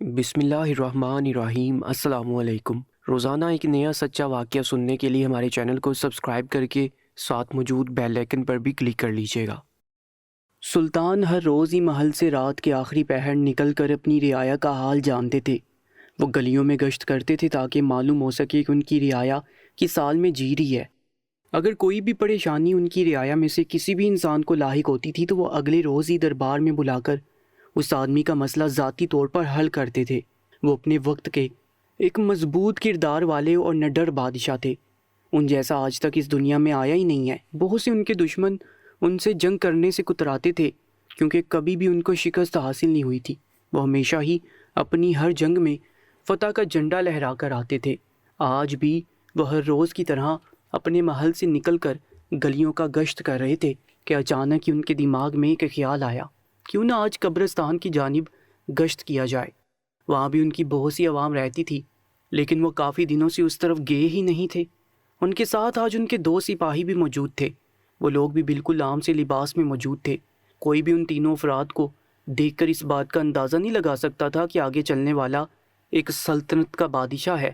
بسم اللہ الرحمن الرحیم۔ السلام علیکم۔ روزانہ ایک نیا سچا واقعہ سننے کے لیے ہمارے چینل کو سبسکرائب کر کے ساتھ موجود بیل آئیکن پر بھی کلک کر لیجیے گا۔ سلطان ہر روز ہی محل سے رات کے آخری پہر نکل کر اپنی رعایا کا حال جانتے تھے۔ وہ گلیوں میں گشت کرتے تھے تاکہ معلوم ہو سکے کہ ان کی رعایا کس سال میں جی رہی ہے۔ اگر کوئی بھی پریشانی ان کی رعایا میں سے کسی بھی انسان کو لاحق ہوتی تھی تو وہ اگلے روز ہی دربار میں بلا کر اس آدمی کا مسئلہ ذاتی طور پر حل کرتے تھے۔ وہ اپنے وقت کے ایک مضبوط کردار والے اور نڈر بادشاہ تھے۔ ان جیسا آج تک اس دنیا میں آیا ہی نہیں ہے۔ بہت سے ان کے دشمن ان سے جنگ کرنے سے کتراتے تھے کیونکہ کبھی بھی ان کو شکست حاصل نہیں ہوئی تھی۔ وہ ہمیشہ ہی اپنی ہر جنگ میں فتح کا جھنڈا لہرا کر آتے تھے۔ آج بھی وہ ہر روز کی طرح اپنے محل سے نکل کر گلیوں کا گشت کر رہے تھے کہ اچانک ہی ان کے دماغ میں ایک خیال آیا، کیوں نہ آج قبرستان کی جانب گشت کیا جائے۔ وہاں بھی ان کی بہت سی عوام رہتی تھی، لیکن وہ کافی دنوں سے اس طرف گئے ہی نہیں تھے۔ ان کے ساتھ آج ان کے 2 سپاہی بھی موجود تھے۔ وہ لوگ بھی بالکل عام سے لباس میں موجود تھے۔ کوئی بھی ان تینوں افراد کو دیکھ کر اس بات کا اندازہ نہیں لگا سکتا تھا کہ آگے چلنے والا ایک سلطنت کا بادشاہ ہے،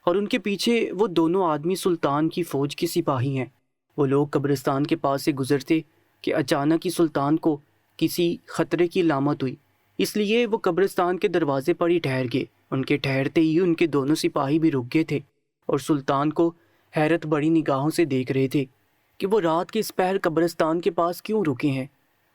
اور ان کے پیچھے وہ دونوں آدمی سلطان کی فوج کے سپاہی ہیں۔ وہ لوگ قبرستان کے پاس سے گزرتے کہ اچانک ہی سلطان کو کسی خطرے کی علامت ہوئی، اس لیے وہ قبرستان کے دروازے پر ہی ٹھہر گئے۔ ان کے ٹھہرتے ہی ان کے دونوں سپاہی بھی رک گئے تھے اور سلطان کو حیرت بڑی نگاہوں سے دیکھ رہے تھے کہ وہ رات کے اس پہر قبرستان کے پاس کیوں رکے ہیں۔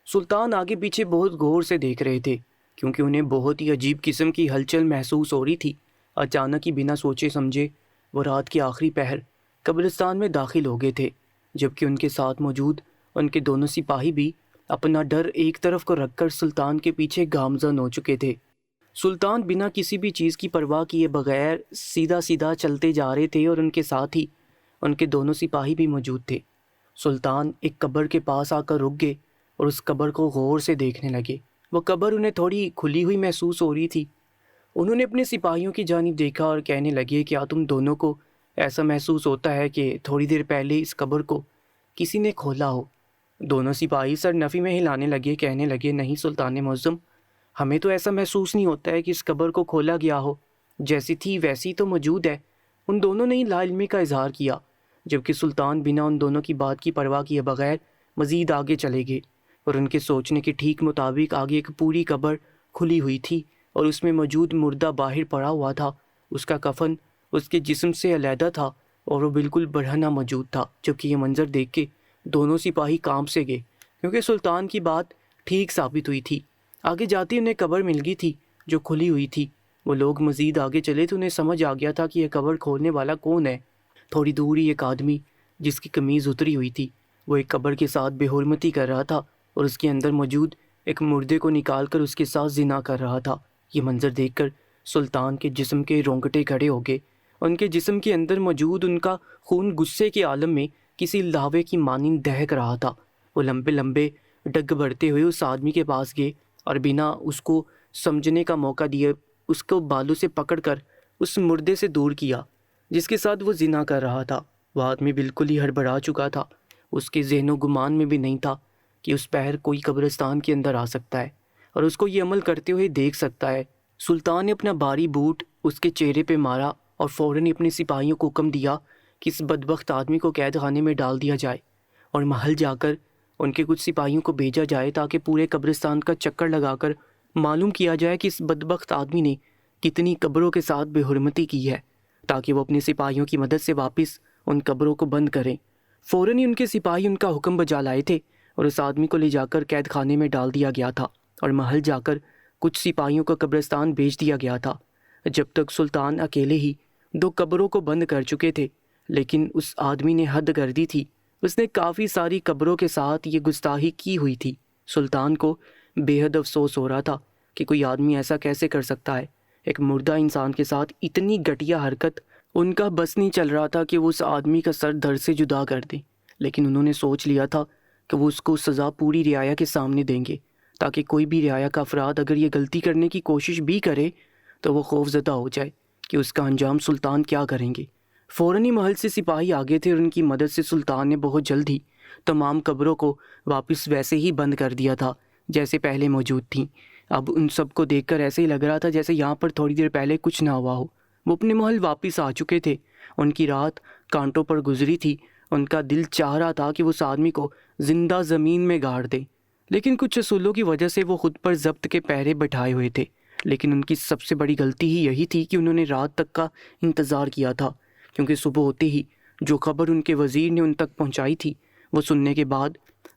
سلطان آگے پیچھے بہت غور سے دیکھ رہے تھے کیونکہ انہیں بہت ہی عجیب قسم کی ہلچل محسوس ہو رہی تھی۔ اچانک ہی بنا سوچے سمجھے وہ رات کے آخری پہر قبرستان میں داخل ہو گئے تھے، جبکہ ان کے ساتھ موجود ان کے دونوں سپاہی بھی اپنا ڈر ایک طرف کو رکھ کر سلطان کے پیچھے گامزن ہو چکے تھے۔ سلطان بنا کسی بھی چیز کی پرواہ کیے بغیر سیدھا سیدھا چلتے جا رہے تھے اور ان کے ساتھ ہی ان کے دونوں سپاہی بھی موجود تھے۔ سلطان ایک قبر کے پاس آ کر رک گئے اور اس قبر کو غور سے دیکھنے لگے۔ وہ قبر انہیں تھوڑی کھلی ہوئی محسوس ہو رہی تھی۔ انہوں نے اپنے سپاہیوں کی جانب دیکھا اور کہنے لگے، کیا تم دونوں کو ایسا محسوس ہوتا ہے کہ تھوڑی دیر پہلے اس قبر کو کسی نے کھولا ہو؟ دونوں سپاہی سر نفی میں ہلانے لگے، کہنے لگے، نہیں سلطان معظم، ہمیں تو ایسا محسوس نہیں ہوتا ہے کہ اس قبر کو کھولا گیا ہو، جیسی تھی ویسی تو موجود ہے۔ ان دونوں نے ہی لا علمی کا اظہار کیا، جبکہ سلطان بنا ان دونوں کی بات کی پرواہ کیے بغیر مزید آگے چلے گئے، اور ان کے سوچنے کے ٹھیک مطابق آگے ایک پوری قبر کھلی ہوئی تھی اور اس میں موجود مردہ باہر پڑا ہوا تھا۔ اس کا کفن اس کے جسم سے علیحدہ تھا اور وہ بالکل برہنہ موجود تھا۔ جبکہ یہ منظر دیکھ کے دونوں سپاہی کانپ سے گئے کیونکہ سلطان کی بات ٹھیک ثابت ہوئی تھی۔ آگے جاتے انہیں قبر مل گئی تھی جو کھلی ہوئی تھی۔ وہ لوگ مزید آگے چلے تو انہیں سمجھ آ گیا تھا کہ یہ قبر کھولنے والا کون ہے۔ تھوڑی دور ہی ایک آدمی جس کی قمیض اتری ہوئی تھی، وہ ایک قبر کے ساتھ بے حرمتی کر رہا تھا اور اس کے اندر موجود ایک مردے کو نکال کر اس کے ساتھ زنا کر رہا تھا۔ یہ منظر دیکھ کر سلطان کے جسم کے رونگٹے کھڑے ہو گئے۔ ان کے جسم کے اندر موجود ان کا خون غصے کے عالم میں کسی لاوے کی مانند دہک رہا تھا۔ وہ لمبے لمبے ڈگ بڑھتے ہوئے اس آدمی کے پاس گئے اور بنا اس کو سمجھنے کا موقع دیے اس کو بالوں سے پکڑ کر اس مردے سے دور کیا جس کے ساتھ وہ زنا کر رہا تھا۔ وہ آدمی بالکل ہی ہڑبڑا چکا تھا۔ اس کے ذہن و گمان میں بھی نہیں تھا کہ اس پہر کوئی قبرستان کے اندر آ سکتا ہے اور اس کو یہ عمل کرتے ہوئے دیکھ سکتا ہے۔ سلطان نے اپنا بھاری بوٹ اس کے چہرے پہ مارا اور فوراً اپنے سپاہیوں کو حکم دیا کہ اس بدبخت آدمی کو قید خانے میں ڈال دیا جائے اور محل جا کر ان کے کچھ سپاہیوں کو بھیجا جائے تاکہ پورے قبرستان کا چکر لگا کر معلوم کیا جائے کہ اس بدبخت آدمی نے کتنی قبروں کے ساتھ بے حرمتی کی ہے، تاکہ وہ اپنے سپاہیوں کی مدد سے واپس ان قبروں کو بند کریں۔ فوراً ہی ان کے سپاہی ان کا حکم بجا لائے تھے اور اس آدمی کو لے جا کر قید خانے میں ڈال دیا گیا تھا اور محل جا کر کچھ سپاہیوں کو قبرستان بھیج دیا گیا تھا۔ جب تک سلطان اکیلے ہی 2 قبروں کو بند کر چکے تھے، لیکن اس آدمی نے حد کر دی تھی۔ اس نے کافی ساری قبروں کے ساتھ یہ گستاخی کی ہوئی تھی۔ سلطان کو بے حد افسوس ہو رہا تھا کہ کوئی آدمی ایسا کیسے کر سکتا ہے، ایک مردہ انسان کے ساتھ اتنی گھٹیا حرکت۔ ان کا بس نہیں چل رہا تھا کہ وہ اس آدمی کا سر دھڑ سے جدا کر دیں، لیکن انہوں نے سوچ لیا تھا کہ وہ اس کو سزا پوری رعایا کے سامنے دیں گے، تاکہ کوئی بھی رعایا کا افراد اگر یہ غلطی کرنے کی کوشش بھی کرے تو وہ خوف زدہ ہو جائے کہ اس کا انجام سلطان کیا کریں گے۔ فوراً ہی محل سے سپاہی آگے تھے اور ان کی مدد سے سلطان نے بہت جلد ہی تمام قبروں کو واپس ویسے ہی بند کر دیا تھا جیسے پہلے موجود تھیں۔ اب ان سب کو دیکھ کر ایسے ہی لگ رہا تھا جیسے یہاں پر تھوڑی دیر پہلے کچھ نہ ہوا ہو۔ وہ اپنے محل واپس آ چکے تھے، ان کی رات کانٹوں پر گزری تھی، ان کا دل چاہ رہا تھا کہ وہ اس آدمی کو زندہ زمین میں گاڑ دیں، لیکن کچھ اصولوں کی وجہ سے وہ خود پر ضبط کے پہرے بٹھائے ہوئے تھے۔ لیکن ان کی سب سے بڑی غلطی ہی یہی تھی کہ انہوں نے رات تک کا انتظار کیا تھا، کیونکہ صبح ہوتے ہی جو خبر ان کے وزیر نے ان تک پہنچائی تھی وہ سننے کے بعد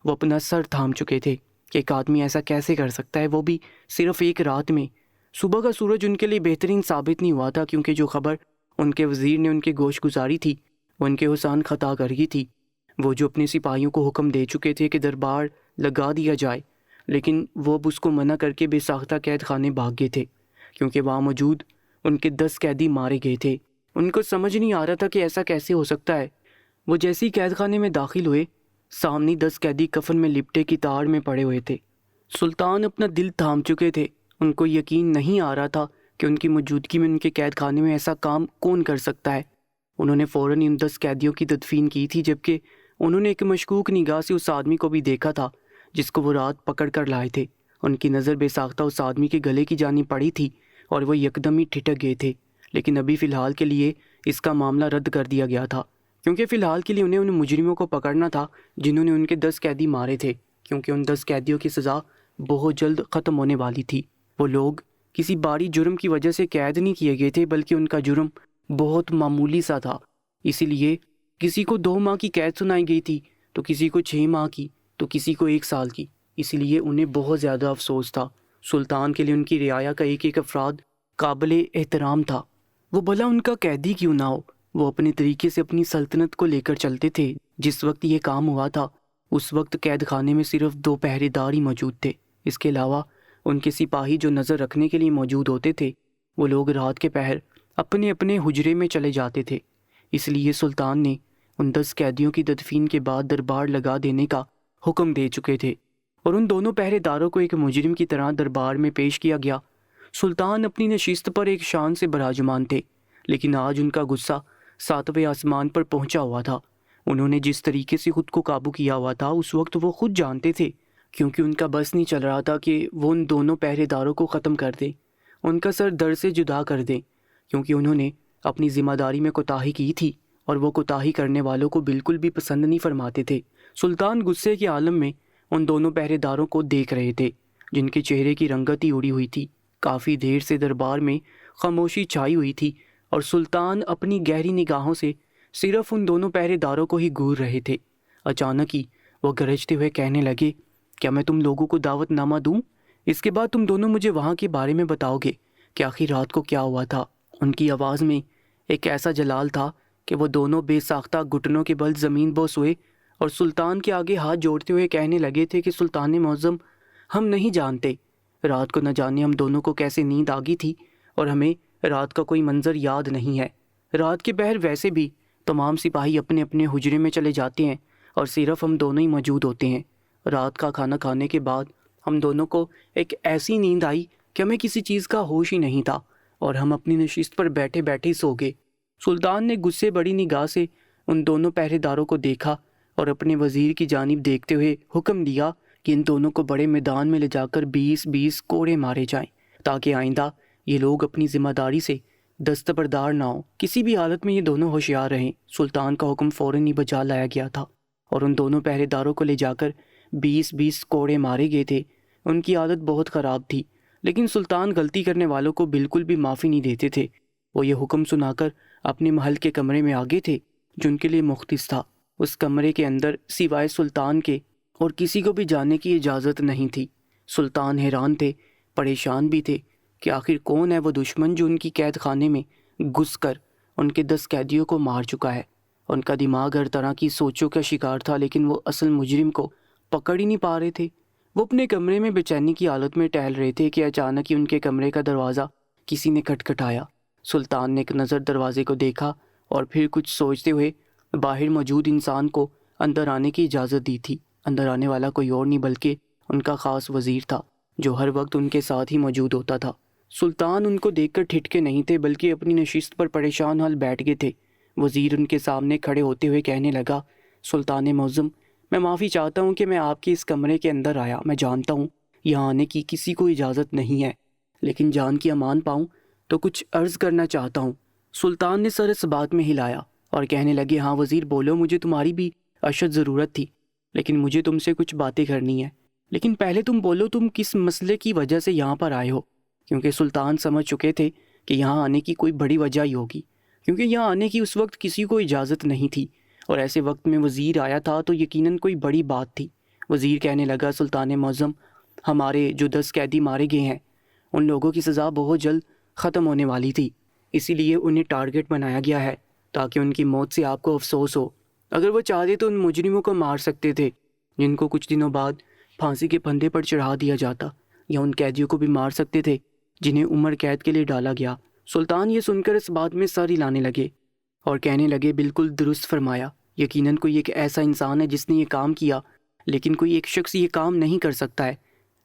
وہ اپنا سر تھام چکے تھے کہ ایک آدمی ایسا کیسے کر سکتا ہے، وہ بھی صرف ایک رات میں۔ صبح کا سورج ان کے لیے بہترین ثابت نہیں ہوا تھا، کیونکہ جو خبر ان کے وزیر نے ان کے گوش گزاری تھی وہ ان کے حسان خطا کر گئی تھی۔ وہ جو اپنے سپاہیوں کو حکم دے چکے تھے کہ دربار لگا دیا جائے، لیکن وہ اب اس کو منع کر کے بے ساختہ قید خانے بھاگ گئے تھے، کیونکہ وہاں موجود ان کے 10 قیدی مارے گئے تھے۔ ان کو سمجھ نہیں آ رہا تھا کہ ایسا کیسے ہو سکتا ہے۔ وہ جیسے ہی قید خانے میں داخل ہوئے، سامنے 10 قیدی کفن میں لپٹے کی تار میں پڑے ہوئے تھے۔ سلطان اپنا دل تھام چکے تھے، ان کو یقین نہیں آ رہا تھا کہ ان کی موجودگی میں ان کے قید خانے میں ایسا کام کون کر سکتا ہے۔ انہوں نے فوراً ان 10 قیدیوں کی تدفین کی تھی، جبکہ انہوں نے ایک مشکوک نگاہ سے اس آدمی کو بھی دیکھا تھا جس کو وہ رات پکڑ کر لائے تھے۔ ان کی نظر بے ساختہ اس آدمی کے گلے کی جانب پڑی تھی اور وہ یکدم ہی ٹھٹک گئے تھے، لیکن ابھی فی الحال کے لیے اس کا معاملہ رد کر دیا گیا تھا، کیونکہ فی الحال کے لیے انہیں ان مجرموں کو پکڑنا تھا جنہوں نے ان کے 10 قیدی مارے تھے، کیونکہ ان 10 قیدیوں کی سزا بہت جلد ختم ہونے والی تھی۔ وہ لوگ کسی باری جرم کی وجہ سے قید نہیں کیے گئے تھے، بلکہ ان کا جرم بہت معمولی سا تھا، اسی لیے کسی کو 2 ماہ کی قید سنائی گئی تھی، تو کسی کو 6 ماہ کی، تو کسی کو 1 سال کی، اسی لیے انہیں بہت زیادہ افسوس تھا۔ سلطان کے لیے ان کی رعایا کا ایک ایک افراد قابل احترام تھا، وہ بھلا ان کا قیدی کیوں نہ ہو۔ وہ اپنے طریقے سے اپنی سلطنت کو لے کر چلتے تھے۔ جس وقت یہ کام ہوا تھا اس وقت قید خانے میں صرف 2 پہرے دار ہی موجود تھے، اس کے علاوہ ان کے سپاہی جو نظر رکھنے کے لیے موجود ہوتے تھے، وہ لوگ رات کے پہر اپنے اپنے حجرے میں چلے جاتے تھے۔ اس لیے سلطان نے ان 10 قیدیوں کی تدفین کے بعد دربار لگا دینے کا حکم دے چکے تھے، اور ان دونوں پہرے داروں کو ایک مجرم کی طرح دربار میں پیش کیا گیا۔ سلطان اپنی نشست پر ایک شان سے براجمان تھے، لیکن آج ان کا غصہ 7ویں آسمان پر پہنچا ہوا تھا۔ انہوں نے جس طریقے سے خود کو قابو کیا ہوا تھا اس وقت وہ خود جانتے تھے، کیونکہ ان کا بس نہیں چل رہا تھا کہ وہ ان دونوں پہرے داروں کو ختم کر دیں، ان کا سر در سے جدا کر دیں، کیونکہ انہوں نے اپنی ذمہ داری میں کوتاہی کی تھی اور وہ کوتاہی کرنے والوں کو بالکل بھی پسند نہیں فرماتے تھے۔ سلطان غصے کے عالم میں ان دونوں پہرے داروں کو دیکھ رہے تھے، جن کے چہرے کی رنگت ہی اڑی ہوئی تھی۔ کافی دیر سے دربار میں خاموشی چھائی ہوئی تھی اور سلطان اپنی گہری نگاہوں سے صرف ان دونوں پہرے داروں کو ہی گور رہے تھے۔ اچانک ہی وہ گرجتے ہوئے کہنے لگے، کیا میں تم لوگوں کو دعوت نامہ دوں؟ اس کے بعد تم دونوں مجھے وہاں کے بارے میں بتاؤ گے کہ آخر رات کو کیا ہوا تھا۔ ان کی آواز میں ایک ایسا جلال تھا کہ وہ دونوں بے ساختہ گھٹنوں کے بل زمین بوس ہوئے اور سلطان کے آگے ہاتھ جوڑتے ہوئے کہنے لگے تھے کہ سلطان معظم، ہم نہیں جانتے رات کو نہ جانے ہم دونوں کو کیسے نیند آ گئی تھی، اور ہمیں رات کا کوئی منظر یاد نہیں ہے۔ رات کے پہر ویسے بھی تمام سپاہی اپنے اپنے حجرے میں چلے جاتے ہیں اور صرف ہم دونوں ہی موجود ہوتے ہیں۔ رات کا کھانا کھانے کے بعد ہم دونوں کو ایک ایسی نیند آئی کہ ہمیں کسی چیز کا ہوش ہی نہیں تھا اور ہم اپنی نشست پر بیٹھے بیٹھے سو گئے۔ سلطان نے غصے بڑی نگاہ سے ان دونوں پہرے داروں کو دیکھا اور اپنے وزیر کی جانب دیکھتے ہوئے حکم دیا کہ ان دونوں کو بڑے میدان میں لے جا کر 20 کوڑے مارے جائیں، تاکہ آئندہ یہ لوگ اپنی ذمہ داری سے دستبردار نہ ہوں۔ کسی بھی حالت میں یہ دونوں ہوشیار رہیں۔ سلطان کا حکم فوراً ہی بجا لایا گیا تھا اور ان دونوں پہرے داروں کو لے جا کر 20 کوڑے مارے گئے تھے۔ ان کی عادت بہت خراب تھی، لیکن سلطان غلطی کرنے والوں کو بالکل بھی معافی نہیں دیتے تھے۔ وہ یہ حکم سنا کر اپنے محل کے کمرے میں آگے تھے جو ان کے لیے مختص تھا۔ اس کمرے کے اندر سوائے سلطان کے اور کسی کو بھی جانے کی اجازت نہیں تھی۔ سلطان حیران تھے، پریشان بھی تھے کہ آخر کون ہے وہ دشمن جو ان کی قید خانے میں گھس کر ان کے 10 قیدیوں کو مار چکا ہے۔ ان کا دماغ ہر طرح کی سوچوں کا شکار تھا، لیکن وہ اصل مجرم کو پکڑ ہی نہیں پا رہے تھے۔ وہ اپنے کمرے میں بے چینی کی حالت میں ٹہل رہے تھے کہ اچانک ہی ان کے کمرے کا دروازہ کسی نے کھٹکھٹایا۔ سلطان نے ایک نظر دروازے کو دیکھا اور پھر کچھ سوچتے ہوئے باہر موجود انسان کو اندر آنے کی اجازت دی تھی۔ اندر آنے والا کوئی اور نہیں بلکہ ان کا خاص وزیر تھا، جو ہر وقت ان کے ساتھ ہی موجود ہوتا تھا۔ سلطان ان کو دیکھ کر ٹھٹکے نہیں تھے، بلکہ اپنی نشست پر پریشان حال بیٹھ گئے تھے۔ وزیر ان کے سامنے کھڑے ہوتے ہوئے کہنے لگا، سلطان معظم، میں معافی چاہتا ہوں کہ میں آپ کے اس کمرے کے اندر آیا۔ میں جانتا ہوں یہاں آنے کی کسی کو اجازت نہیں ہے، لیکن جان کی امان پاؤں تو کچھ عرض کرنا چاہتا ہوں۔ سلطان نے سر اس بات میں ہلایا اور کہنے لگے، ہاں وزیر بولو، مجھے تمہاری بھی اشد ضرورت تھی، لیکن مجھے تم سے کچھ باتیں کرنی ہیں۔ لیکن پہلے تم بولو، تم کس مسئلے کی وجہ سے یہاں پر آئے ہو؟ کیونکہ سلطان سمجھ چکے تھے کہ یہاں آنے کی کوئی بڑی وجہ ہی ہوگی، کیونکہ یہاں آنے کی اس وقت کسی کو اجازت نہیں تھی، اور ایسے وقت میں وزیر آیا تھا تو یقیناً کوئی بڑی بات تھی۔ وزیر کہنے لگا، سلطان معظم، ہمارے جو 10 قیدی مارے گئے ہیں، ان لوگوں کی سزا بہت جلد ختم ہونے والی تھی، اسی لیے انہیں ٹارگٹ بنایا گیا ہے تاکہ ان کی موت سے آپ کو افسوس ہو۔ اگر وہ چاہتے تو ان مجرموں کو مار سکتے تھے جن کو کچھ دنوں بعد پھانسی کے پھندے پر چڑھا دیا جاتا، یا ان قیدیوں کو بھی مار سکتے تھے جنہیں عمر قید کے لیے ڈالا گیا۔ سلطان یہ سن کر اس بات میں سر ہلانے لگے اور کہنے لگے، بالکل درست فرمایا، یقیناً کوئی ایک ایسا انسان ہے جس نے یہ کام کیا، لیکن کوئی ایک شخص یہ کام نہیں کر سکتا ہے،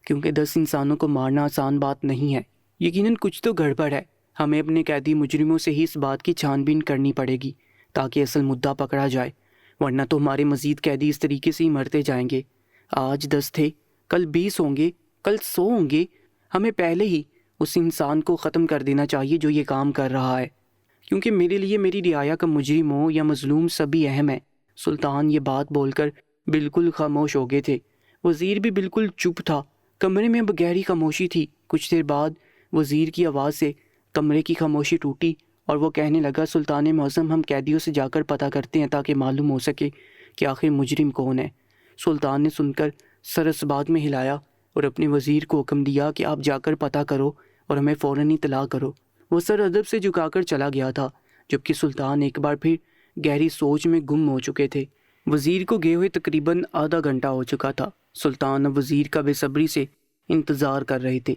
کیونکہ 10 انسانوں کو مارنا آسان بات نہیں ہے۔ یقیناً کچھ تو گڑبڑ ہے، ہمیں اپنے قیدی مجرموں سے ہی اس بات کی چھان بین کرنی پڑے گی تاکہ اصل مدعا پکڑا جائے، ورنہ تو ہمارے مزید قیدی اس طریقے سے ہی مرتے جائیں گے۔ آج 10 تھے، کل 20 ہوں گے، کل 100 ہوں گے۔ ہمیں پہلے ہی اس انسان کو ختم کر دینا چاہیے جو یہ کام کر رہا ہے، کیونکہ میرے لیے میری رعایا کا مجرم ہو یا مظلوم سبھی اہم ہے۔ سلطان یہ بات بول کر بالکل خاموش ہو گئے تھے۔ وزیر بھی بالکل چپ تھا، کمرے میں اب گہری خاموشی تھی۔ کچھ دیر بعد وزیر کی آواز سے کمرے کی خاموشی ٹوٹی اور وہ کہنے لگا، سلطان معظم، ہم قیدیوں سے جا کر پتہ کرتے ہیں تاکہ معلوم ہو سکے کہ آخر مجرم کون ہے۔ سلطان نے سن کر سر اس بات میں ہلایا اور اپنے وزیر کو حکم دیا کہ آپ جا کر پتہ کرو اور ہمیں فوراً اطلاع کرو۔ وہ سر ادب سے جھکا کر چلا گیا تھا، جبکہ سلطان ایک بار پھر گہری سوچ میں گم ہو چکے تھے۔ وزیر کو گئے ہوئے تقریباً آدھا گھنٹہ ہو چکا تھا۔ سلطان اب وزیر کا بے صبری سے انتظار کر رہے تھے،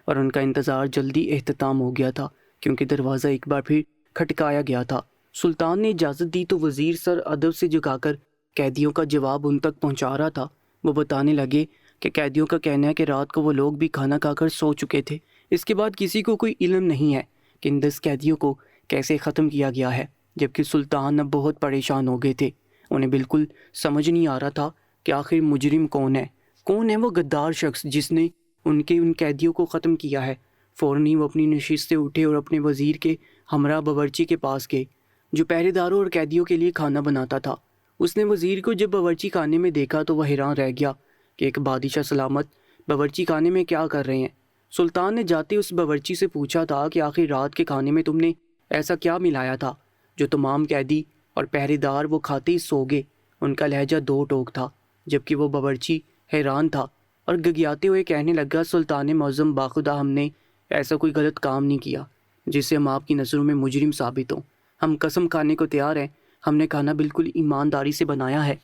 اور ان کا انتظار جلدی اختتام ہو گیا تھا کیونکہ دروازہ ایک بار پھر کھٹکایا گیا تھا۔ سلطان نے اجازت دی تو وزیر سر ادب سے جھکا کر قیدیوں کا جواب ان تک پہنچا رہا تھا۔ وہ بتانے لگے کہ قیدیوں کا کہنا ہے کہ رات کو وہ لوگ بھی کھانا کھا کر سو چکے تھے۔ اس کے بعد کسی کو کوئی علم نہیں ہے کہ ان 10 قیدیوں کو کیسے ختم کیا گیا ہے، جبکہ سلطان اب بہت پریشان ہو گئے تھے۔ انہیں بالکل سمجھ نہیں آ رہا تھا کہ آخر مجرم کون ہے وہ غدار شخص جس نے ان قیدیوں کو ختم کیا ہے۔ فوراً ہی وہ اپنی نشست سے اٹھے اور اپنے وزیر کے ہمراہ باورچی کے پاس گئے جو پہرے داروں اور قیدیوں کے لیے کھانا بناتا تھا۔ اس نے وزیر کو جب باورچی خانے میں دیکھا تو وہ حیران رہ گیا کہ ایک بادشاہ سلامت باورچی خانے میں کیا کر رہے ہیں۔ سلطان نے جاتے اس باورچی سے پوچھا تھا کہ آخر رات کے کھانے میں تم نے ایسا کیا ملایا تھا جو تمام قیدی اور پہرے دار وہ کھاتے ہی سو گئے۔ ان کا لہجہ دو ٹوک تھا، جبکہ وہ باورچی حیران تھا اور گگیاتے ہوئے کہنے لگا، سلطان معظم، باخدا ہم نے ایسا کوئی غلط کام نہیں کیا جس سے ہم آپ کی نظروں میں مجرم ثابت ہوں۔ ہم قسم کھانے کو تیار ہیں، ہم نے کھانا بالکل ایمانداری سے بنایا ہے۔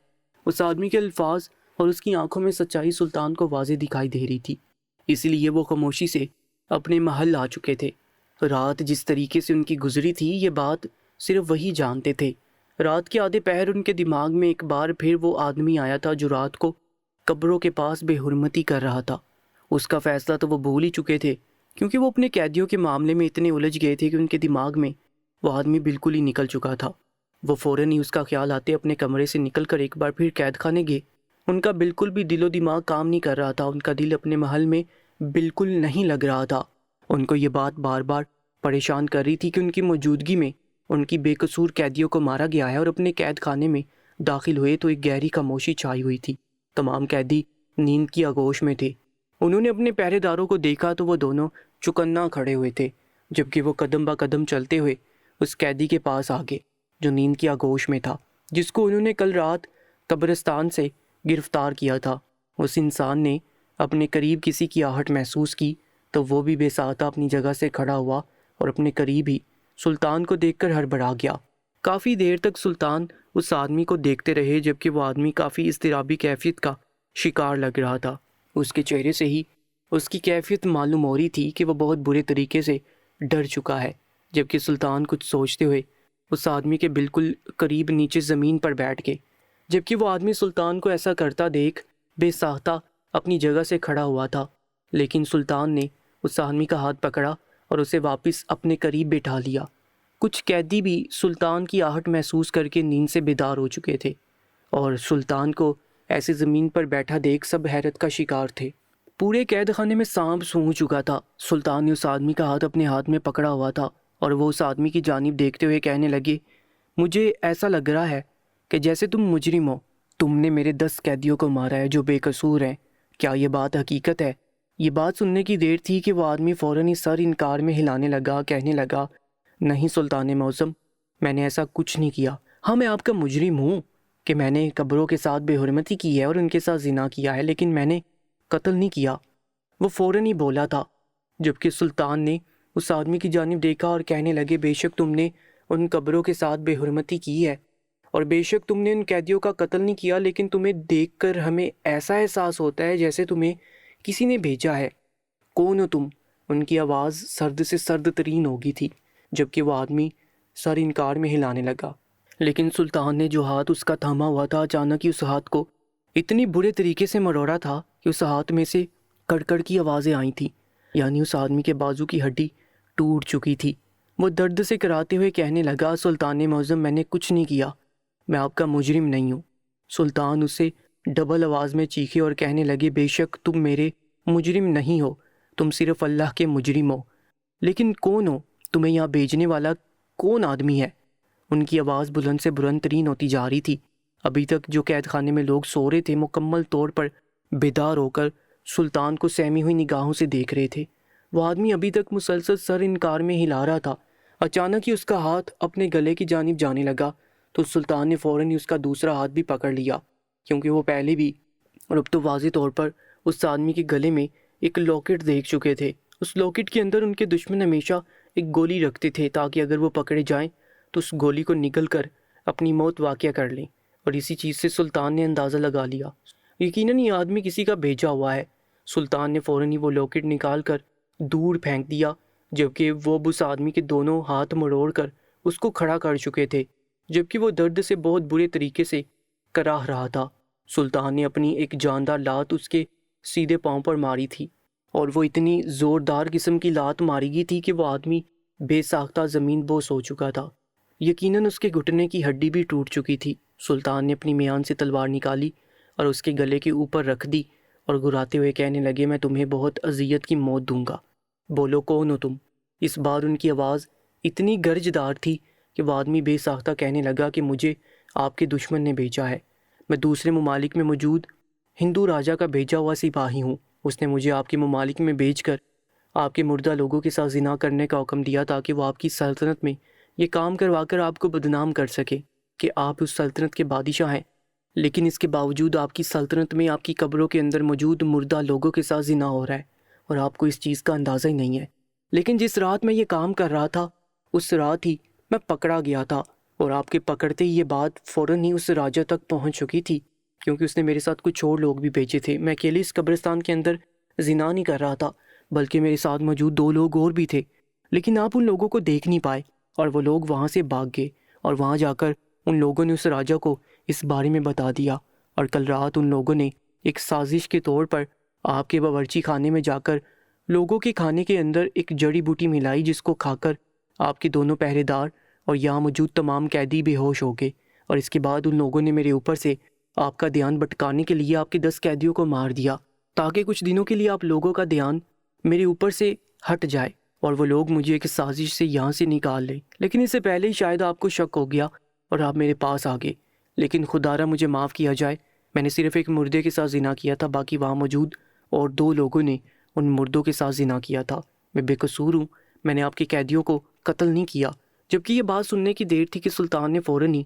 اس آدمی کے الفاظ اور اس کی آنکھوں میں سچائی سلطان کو واضح دکھائی دے رہی تھی، اسی لیے وہ خاموشی سے اپنے محل آ چکے تھے۔ رات جس طریقے سے ان کی گزری تھی یہ بات صرف وہی جانتے تھے۔ رات کے آدھے پہر ان کے دماغ میں ایک بار پھر وہ آدمی آیا تھا جو رات کو قبروں کے پاس بے حرمتی کر رہا تھا۔ اس کا فیصلہ تو وہ بھول ہی چکے تھے، کیونکہ وہ اپنے قیدیوں کے معاملے میں اتنے الجھ گئے تھے کہ ان کے دماغ میں وہ آدمی بالکل ہی نکل چکا تھا۔ وہ فوراً ہی اس کا خیال آتے اپنے کمرے سے نکل کر ایک بار پھر قید خانے گئے۔ ان کا بالکل بھی دل و دماغ کام نہیں کر رہا تھا، ان کا دل اپنے محل میں بالکل نہیں لگ رہا تھا۔ ان کو یہ بات بار بار پریشان کر رہی تھی کہ ان کی موجودگی میں ان کی بے قصور قیدیوں کو مارا گیا ہے، اور اپنے قید خانے میں داخل ہوئے تو ایک گہری خاموشی چھائی ہوئی تھی۔ تمام قیدی نیند کی آغوش میں تھے۔ انہوں نے اپنے پہرے داروں کو دیکھا تو وہ دونوں چکنا کھڑے ہوئے تھے، جبکہ وہ قدم با قدم چلتے ہوئے اس قیدی کے پاس آ گئے جو نیند کی آغوش میں تھا، جس کو انہوں نے کل رات قبرستان سے گرفتار کیا تھا۔ اس انسان نے اپنے قریب کسی کی آہٹ محسوس کی تو وہ بھی بے ساختہ اپنی جگہ سے کھڑا ہوا اور اپنے قریب ہی سلطان کو دیکھ کر ہڑبڑا گیا۔ کافی دیر تک سلطان اس آدمی کو دیکھتے رہے، جبکہ وہ آدمی کافی اضطرابی کیفیت کا شکار لگ رہا تھا۔ اس کے چہرے سے ہی اس کی کیفیت معلوم ہو رہی تھی کہ وہ بہت برے طریقے سے ڈر چکا ہے، جبکہ سلطان کچھ سوچتے ہوئے اس آدمی کے بالکل قریب نیچے زمین پر بیٹھ گئے، جبکہ وہ آدمی سلطان کو ایسا کرتا دیکھ بے ساختہ اپنی جگہ سے کھڑا ہوا تھا۔ لیکن سلطان نے اس آدمی کا ہاتھ پکڑا اور اسے واپس اپنے قریب بٹھا لیا۔ کچھ قیدی بھی سلطان کی آہٹ محسوس کر کے نیند سے بیدار ہو چکے تھے، اور سلطان کو ایسے زمین پر بیٹھا دیکھ سب حیرت کا شکار تھے۔ پورے قید خانے میں سانپ سونگھ چکا تھا۔ سلطان نے اس آدمی کا ہاتھ اپنے ہاتھ میں پکڑا ہوا تھا اور وہ اس آدمی کی جانب دیکھتے ہوئے کہنے لگے، مجھے ایسا لگ رہا ہے کہ جیسے تم مجرم ہو، تم نے میرے 10 قیدیوں کو مارا ہے جو بے قصور ہیں، کیا یہ بات حقیقت ہے؟ یہ بات سننے کی دیر تھی کہ وہ آدمی فوراً ہی سر انکار میں ہلانے لگا، کہنے لگا، نہیں سلطان معظم، میں نے ایسا کچھ نہیں کیا۔ ہاں میں آپ کا مجرم ہوں کہ میں نے قبروں کے ساتھ بے حرمتی کی ہے اور ان کے ساتھ زنا کیا ہے، لیکن میں نے قتل نہیں کیا۔ وہ فوراً ہی بولا تھا، جبکہ سلطان نے اس آدمی کی جانب دیکھا اور کہنے لگے، بے شک تم نے ان قبروں کے ساتھ بے حرمتی کی ہے اور بے شک تم نے ان قیدیوں کا قتل نہیں کیا، لیکن تمہیں دیکھ کر ہمیں ایسا احساس ہوتا ہے جیسے تمہیں کسی نے بھیجا ہے۔ کون ہو تم؟ ان کی آواز سرد سے سرد ترین ہو گئی تھی، جبکہ وہ آدمی سر انکار میں ہلانے لگا۔ لیکن سلطان نے جو ہاتھ اس کا تھاما ہوا تھا، اچانک ہی اس ہاتھ کو اتنی برے طریقے سے مروڑا تھا کہ اس ہاتھ میں سے کڑکڑ کی آوازیں آئی تھیں، یعنی اس آدمی کے بازو کی ہڈی ٹوٹ چکی تھی۔ وہ درد سے کراتے ہوئے کہنے لگا، سلطان معظم، میں نے کچھ نہیں کیا، میں آپ کا مجرم نہیں ہوں۔ سلطان اسے ڈبل آواز میں چیخے اور کہنے لگے، بے شک تم میرے مجرم نہیں ہو، تم صرف اللہ کے مجرم ہو، لیکن کون ہو؟ تمہیں یہاں بھیجنے والا کون آدمی ہے؟ ان کی آواز بلند سے بلند ترین ہوتی جا رہی تھی۔ ابھی تک جو قید خانے میں لوگ سو رہے تھے، مکمل طور پر بیدار ہو کر سلطان کو سہمی ہوئی نگاہوں سے دیکھ رہے تھے۔ وہ آدمی ابھی تک مسلسل سر انکار میں ہلا رہا تھا۔ اچانک ہی اس کا ہاتھ اپنے گلے کی جانب جانے لگا تو سلطان نے فوراً ہی اس کا دوسرا ہاتھ بھی پکڑ لیا، کیونکہ وہ پہلے بھی اور اب تو واضح طور پر اس آدمی کے گلے میں ایک لاکٹ دیکھ چکے تھے۔ اس لاکٹ کے اندر ان کے دشمن ہمیشہ ایک گولی رکھتے تھے تاکہ اگر وہ پکڑے جائیں تو اس گولی کو نگل کر اپنی موت واقع کر لیں، اور اسی چیز سے سلطان نے اندازہ لگا لیا یقیناً یہ آدمی کسی کا بھیجا ہوا ہے۔ سلطان نے فوراً ہی وہ لاکٹ نکال کر دور پھینک دیا، جبکہ وہ اس آدمی کے دونوں ہاتھ مروڑ کر اس کو کھڑا کر چکے تھے، جبکہ وہ درد سے بہت برے طریقے سے کراہ رہا تھا۔ سلطان نے اپنی ایک جاندار لات اس کے سیدھے پاؤں پر ماری تھی، اور وہ اتنی زوردار قسم کی لات ماری گئی تھی کہ وہ آدمی بے ساختہ زمین بوس ہو چکا تھا، یقیناً اس کے گھٹنے کی ہڈی بھی ٹوٹ چکی تھی۔ سلطان نے اپنی میان سے تلوار نکالی اور اس کے گلے کے اوپر رکھ دی اور گراتے ہوئے کہنے لگے، میں تمہیں بہت اذیت کی موت دوں گا، بولو کون ہو تم؟ اس بار ان کی آواز اتنی گرجدار تھی کہ وہ آدمی بے ساختہ کہنے لگا کہ مجھے آپ کے دشمن نے بھیجا ہے، میں دوسرے ممالک میں موجود ہندو راجا کا بھیجا ہوا سپاہی ہوں، اس نے مجھے آپ کے ممالک میں بھیج کر آپ کے مردہ لوگوں کے ساتھ زنا کرنے کا حکم دیا تاکہ وہ آپ کی سلطنت میں یہ کام کروا کر آپ کو بدنام کر سکے کہ آپ اس سلطنت کے بادشاہ ہیں، لیکن اس کے باوجود آپ کی سلطنت میں آپ کی قبروں کے اندر موجود مردہ لوگوں کے ساتھ زنا ہو رہا ہے اور آپ کو اس چیز کا اندازہ ہی نہیں ہے۔ لیکن جس رات میں یہ کام کر رہا تھا اس رات ہی میں پکڑا گیا تھا، اور آپ کے پکڑتے ہی یہ بات فوراً ہی اس راجا تک پہنچ چکی تھی، کیونکہ اس نے میرے ساتھ کچھ اور لوگ بھی بھیجے تھے۔ میں اکیلے اس قبرستان کے اندر زنا نہیں کر رہا تھا، بلکہ میرے ساتھ موجود 2 لوگ اور بھی تھے، لیکن آپ ان لوگوں کو دیکھ نہیں پائے اور وہ لوگ وہاں سے بھاگ گئے، اور وہاں جا کر ان لوگوں نے اس راجا کو اس بارے میں بتا دیا، اور کل رات ان لوگوں نے ایک سازش کے طور پر آپ کے باورچی خانے میں جا کر لوگوں کے کھانے کے اندر ایک جڑی بوٹی ملائی، جس کو کھا کر آپ کے دونوں پہرے دار اور یہاں موجود تمام قیدی بے ہوش ہو گئے، اور اس کے بعد ان لوگوں نے میرے اوپر سے آپ کا دھیان بھٹکانے کے لیے آپ کے 10 قیدیوں کو مار دیا تاکہ کچھ دنوں کے لیے آپ لوگوں کا دھیان میرے اوپر سے ہٹ جائے اور وہ لوگ مجھے ایک سازش سے یہاں سے نکال لیں۔ لیکن اس سے پہلے ہی شاید آپ کو شک ہو گیا اور آپ میرے پاس آ گئے، لیکن خدا را مجھے معاف کیا جائے، میں نے صرف ایک مردے کے ساتھ زنا کیا تھا، باقی وہاں موجود اور 2 لوگوں نے ان مردوں کے ساتھ زنا کیا تھا، میں بے قصور ہوں، میں نے آپ کے قیدیوں کو قتل نہیں کیا۔ جبکہ یہ بات سننے کی دیر تھی کہ سلطان نے فوراً ہی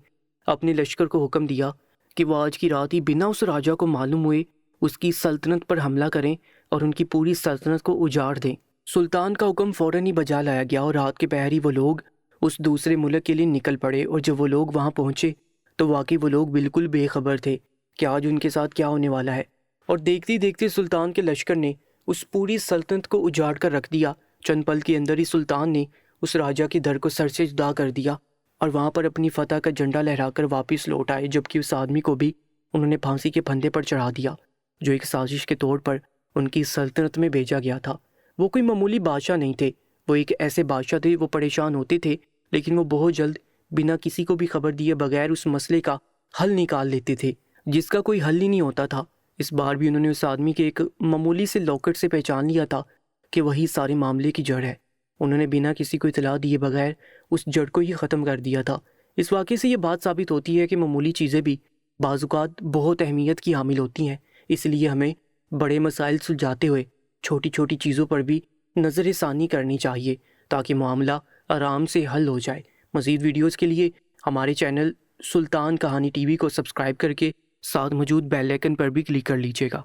اپنے لشکر کو حکم دیا کہ وہ آج کی رات ہی بنا اس راجا کو معلوم ہوئے اس کی سلطنت پر حملہ کریں اور ان کی پوری سلطنت کو اجاڑ دیں۔ سلطان کا حکم فوراً ہی بجا لایا گیا اور رات کے پہر ہی وہ لوگ اس دوسرے ملک کے لیے نکل پڑے، اور جب وہ لوگ وہاں پہنچے تو واقعی وہ لوگ بالکل بے خبر تھے کہ آج ان کے ساتھ کیا ہونے والا ہے، اور دیکھتے ہی دیکھتے سلطان کے لشکر نے اس پوری سلطنت کو اجاڑ کر رکھ دیا۔ چند پل کے اندر ہی سلطان نے اس راجا کے در کو سر سے جدا کر دیا اور وہاں پر اپنی فتح کا جھنڈا لہرا کر واپس لوٹ آئے، جبکہ اس آدمی کو بھی انہوں نے پھانسی کے پھندے پر چڑھا دیا جو ایک سازش کے طور پر ان کی سلطنت میں بھیجا گیا تھا۔ وہ کوئی معمولی بادشاہ نہیں تھے، وہ ایک ایسے بادشاہ تھے، وہ پریشان ہوتے تھے لیکن وہ بہت جلد بنا کسی کو بھی خبر دیے بغیر اس مسئلے کا حل نکال لیتے تھے جس کا کوئی حل ہی نہیں ہوتا تھا۔ اس بار بھی انہوں نے اس آدمی کے ایک معمولی سے لاکٹ سے پہچان لیا تھا کہ وہی سارے معاملے کی جڑ ہے۔ انہوں نے بنا کسی کو اطلاع دیے بغیر اس جڑ کو ہی ختم کر دیا تھا۔ اس واقعے سے یہ بات ثابت ہوتی ہے کہ معمولی چیزیں بھی بعض اوقات بہت اہمیت کی حامل ہوتی ہیں، اس لیے ہمیں بڑے مسائل سلجھاتے ہوئے چھوٹی چھوٹی چیزوں پر بھی نظر ثانی کرنی چاہیے تاکہ معاملہ آرام سے حل ہو جائے۔ مزید ویڈیوز کے لیے ہمارے چینل سلطان کہانی ٹی وی کو سبسکرائب کر کے ساتھ موجود بیل آئکن پر بھی کلک کر لیجیے گا۔